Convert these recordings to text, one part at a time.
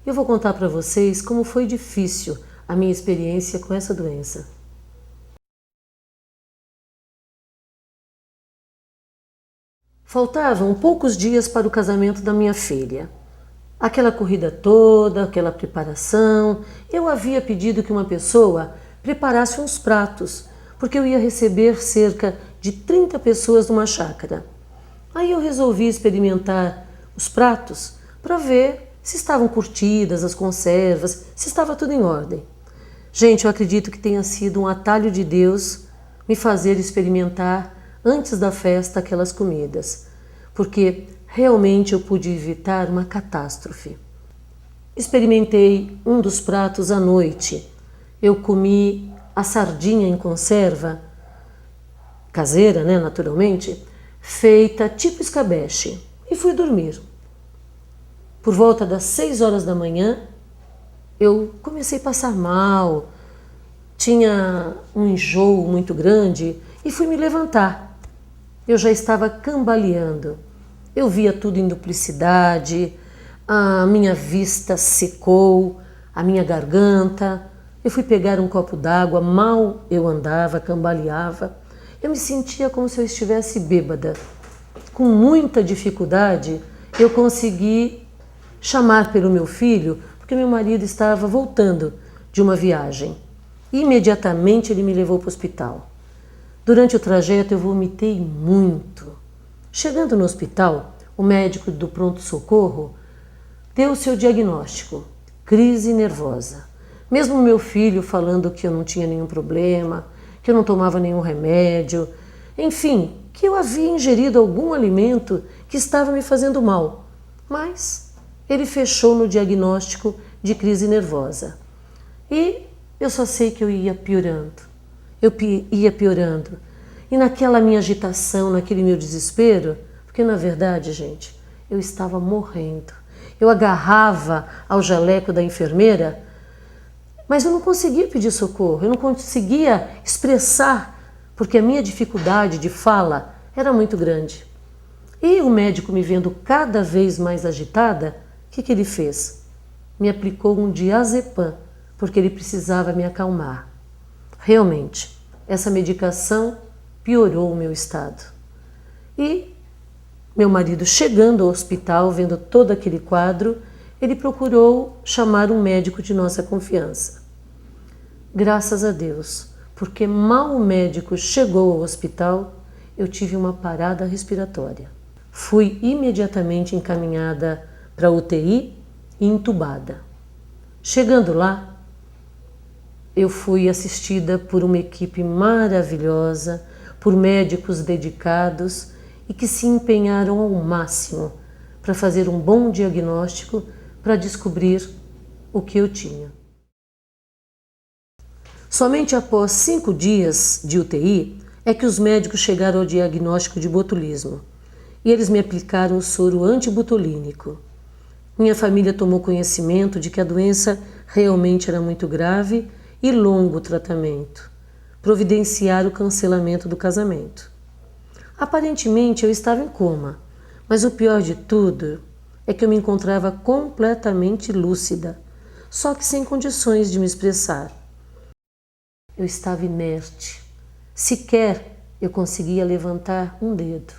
Eu vou contar para vocês como foi difícil a minha experiência com essa doença. Faltavam poucos dias para o casamento da minha filha. Aquela corrida toda, aquela preparação, eu havia pedido que uma pessoa preparasse uns pratos, porque eu ia receber cerca de 30 pessoas numa chácara. Aí eu resolvi experimentar os pratos para ver se estavam curtidas as conservas, se estava tudo em ordem. Gente, eu acredito que tenha sido um atalho de Deus me fazer experimentar antes da festa aquelas comidas, porque realmente eu pude evitar uma catástrofe. Experimentei um dos pratos à noite. Eu comi a sardinha em conserva, caseira, naturalmente, feita tipo escabeche, e fui dormir. Por volta das 6 horas da manhã, eu comecei a passar mal, tinha um enjoo muito grande e fui me levantar. Eu já estava cambaleando. Eu via tudo em duplicidade, a minha vista secou, a minha garganta. Eu fui pegar um copo d'água, mal eu andava, cambaleava. Eu me sentia como se eu estivesse bêbada. Com muita dificuldade, eu consegui chamar pelo meu filho, porque meu marido estava voltando de uma viagem. Imediatamente ele me levou para o hospital. Durante o trajeto eu vomitei muito. Chegando no hospital, o médico do pronto-socorro deu o seu diagnóstico: crise nervosa. Mesmo meu filho falando que eu não tinha nenhum problema, que eu não tomava nenhum remédio, enfim, que eu havia ingerido algum alimento que estava me fazendo mal. Mas ele fechou no diagnóstico de crise nervosa. E eu só sei que eu ia piorando. Eu ia piorando. E naquela minha agitação, naquele meu desespero, porque na verdade, gente, eu estava morrendo. Eu agarrava ao jaleco da enfermeira, mas eu não conseguia pedir socorro, eu não conseguia expressar, porque a minha dificuldade de fala era muito grande. E o médico, me vendo cada vez mais agitada, o que ele fez? Me aplicou um diazepam, porque ele precisava me acalmar. Realmente, essa medicação piorou o meu estado. E meu marido, chegando ao hospital, vendo todo aquele quadro, ele procurou chamar um médico de nossa confiança. Graças a Deus, porque mal o médico chegou ao hospital, eu tive uma parada respiratória. Fui imediatamente encaminhada para a UTI e entubada. Chegando lá, eu fui assistida por uma equipe maravilhosa, por médicos dedicados e que se empenharam ao máximo para fazer um bom diagnóstico, para descobrir o que eu tinha. Somente após 5 dias de UTI é que os médicos chegaram ao diagnóstico de botulismo e eles me aplicaram o soro antibotulínico. Minha família tomou conhecimento de que a doença realmente era muito grave e longo o tratamento. Providenciaram o cancelamento do casamento. Aparentemente eu estava em coma, mas o pior de tudo é que eu me encontrava completamente lúcida, só que sem condições de me expressar. Eu estava inerte, sequer eu conseguia levantar um dedo.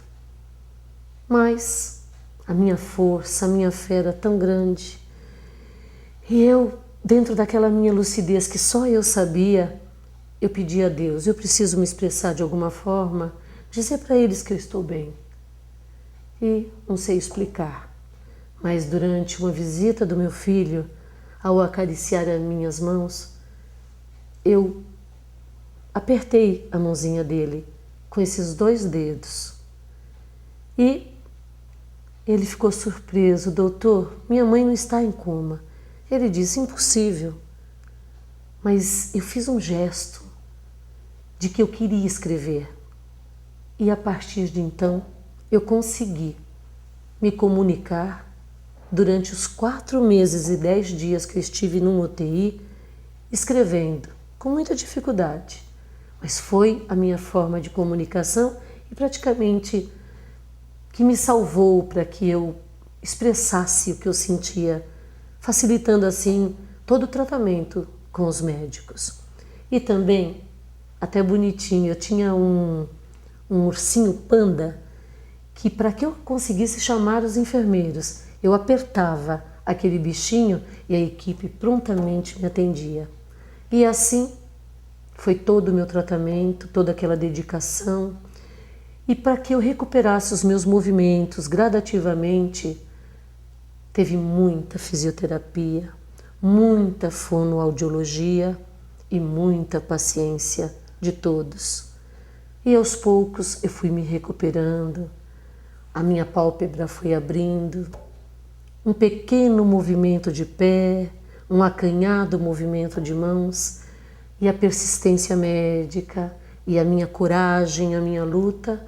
Mas a minha força, a minha fé era tão grande. E eu, dentro daquela minha lucidez que só eu sabia, eu pedi a Deus: eu preciso me expressar de alguma forma, dizer para eles que eu estou bem. E não sei explicar, mas durante uma visita do meu filho, ao acariciar as minhas mãos, eu apertei a mãozinha dele com esses 2 dedos. E ele ficou surpreso: doutor, minha mãe não está em coma. Ele disse: impossível. Mas eu fiz um gesto de que eu queria escrever. E a partir de então, eu consegui me comunicar durante os 4 meses e 10 dias que eu estive num UTI, escrevendo, com muita dificuldade. Mas foi a minha forma de comunicação e praticamente que me salvou para que eu expressasse o que eu sentia facilitando assim todo o tratamento com os médicos. E também, até bonitinho, eu tinha um ursinho panda que, para que eu conseguisse chamar os enfermeiros, eu apertava aquele bichinho e a equipe prontamente me atendia. E assim foi todo o meu tratamento, toda aquela dedicação. E para que eu recuperasse os meus movimentos gradativamente, teve muita fisioterapia, muita fonoaudiologia e muita paciência de todos. E aos poucos eu fui me recuperando, a minha pálpebra foi abrindo, um pequeno movimento de pé, um acanhado movimento de mãos, e a persistência médica, e a minha coragem, a minha luta.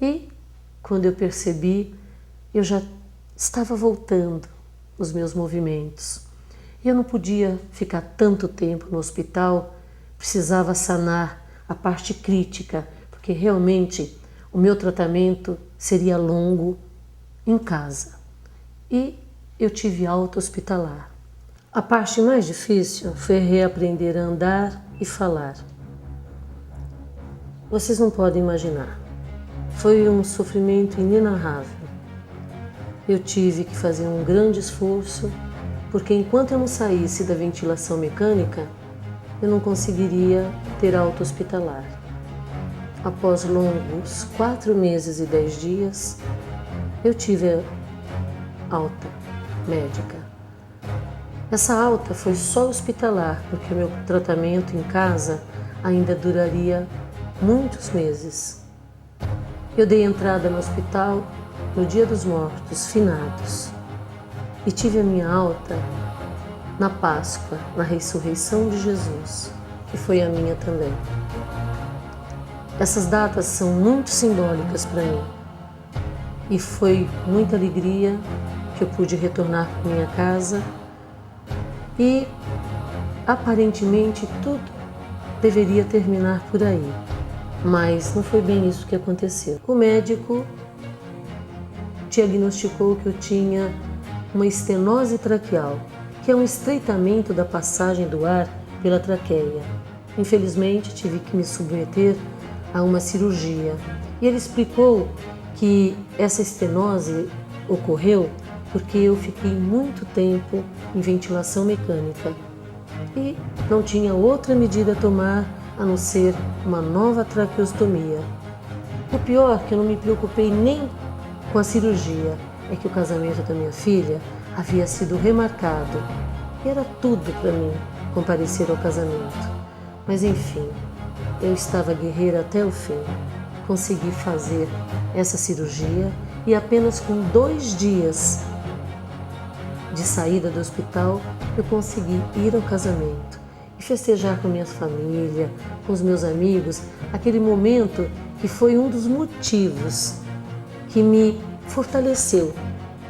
E quando eu percebi, eu já estava voltando os meus movimentos. Eu não podia ficar tanto tempo no hospital, precisava sanar a parte crítica, porque realmente o meu tratamento seria longo em casa. E eu tive alta hospitalar. A parte mais difícil foi reaprender a andar e falar. Vocês não podem imaginar. Foi um sofrimento inenarrável. Eu tive que fazer um grande esforço, porque enquanto eu não saísse da ventilação mecânica, eu não conseguiria ter alta hospitalar. Após longos 4 meses e 10 dias, eu tive alta médica. Essa alta foi só hospitalar, porque o meu tratamento em casa ainda duraria muitos meses. Eu dei entrada no hospital no Dia dos Mortos, finados, e tive a minha alta na Páscoa, na ressurreição de Jesus, que foi a minha também. Essas datas são muito simbólicas para mim, e foi muita alegria que eu pude retornar para minha casa, e aparentemente tudo deveria terminar por aí, mas não foi bem isso que aconteceu. O médico diagnosticou que eu tinha uma estenose traqueal, que é um estreitamento da passagem do ar pela traqueia. Infelizmente, tive que me submeter a uma cirurgia. E ele explicou que essa estenose ocorreu porque eu fiquei muito tempo em ventilação mecânica e não tinha outra medida a tomar a não ser uma nova traqueostomia. O pior é que eu não me preocupei nem com a cirurgia, é que o casamento da minha filha havia sido remarcado e era tudo para mim comparecer ao casamento. Mas enfim, eu estava guerreira até o fim. Consegui fazer essa cirurgia e apenas com 2 dias de saída do hospital eu consegui ir ao casamento e festejar com minha família, com os meus amigos, aquele momento que foi um dos motivos que me fortaleceu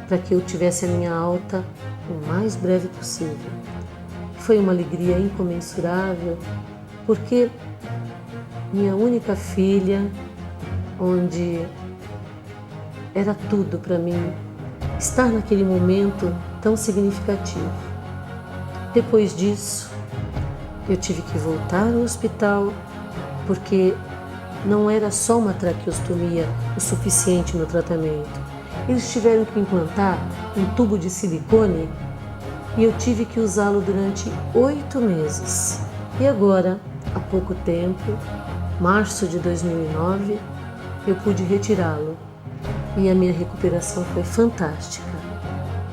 para que eu tivesse a minha alta o mais breve possível. Foi uma alegria incomensurável, porque minha única filha, onde era tudo para mim, estar naquele momento tão significativo. Depois disso, eu tive que voltar ao hospital, porque não era só uma traqueostomia o suficiente no tratamento. Eles tiveram que implantar um tubo de silicone e eu tive que usá-lo durante 8 meses. E agora, há pouco tempo, março de 2009, eu pude retirá-lo e a minha recuperação foi fantástica.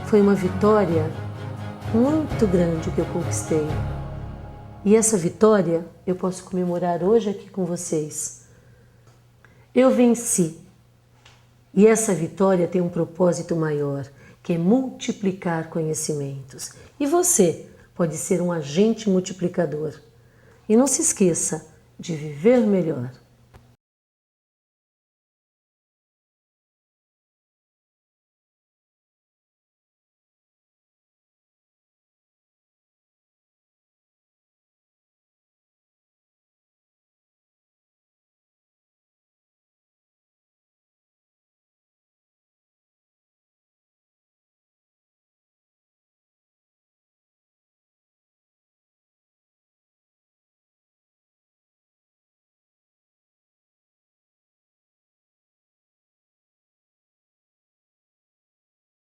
Foi uma vitória muito grande que eu conquistei. E essa vitória eu posso comemorar hoje aqui com vocês. Eu venci. E essa vitória tem um propósito maior, que é multiplicar conhecimentos. E você pode ser um agente multiplicador. E não se esqueça de viver melhor.